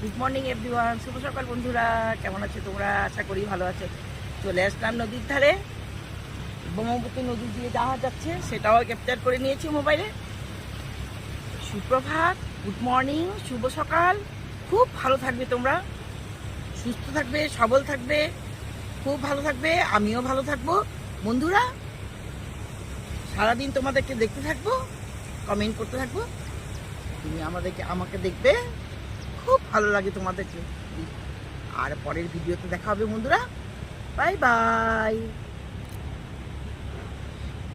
Good morning everyone, শুভ সকাল বন্ধুরা। কেমন আছো তোমরা? আশা করি ভালো আছো। চলে আসলাম নদীর ধারে। ব্রহ্মপুত্র নদী দিয়ে জাহাজ যাচ্ছে, সেটাও ক্যাপচার করে নিয়েছি মোবাইলে। সুপ্রভাত, গুড মর্নিং, শুভ সকাল। খুব ভালো থাকবে তোমরা, সুস্থ থাকবে, সবল থাকবে, খুব ভালো থাকবে। আমিও ভালো থাকবো বন্ধুরা। সারাদিন তোমাদেরকে দেখতে থাকবো, কমেন্ট করতে থাকবো। তুমি আমাকে দেখবে, খুব ভালো লাগে তোমাদেরকে। আর পরের ভিডিওতে দেখা হবে বন্ধুরা। Bye bye.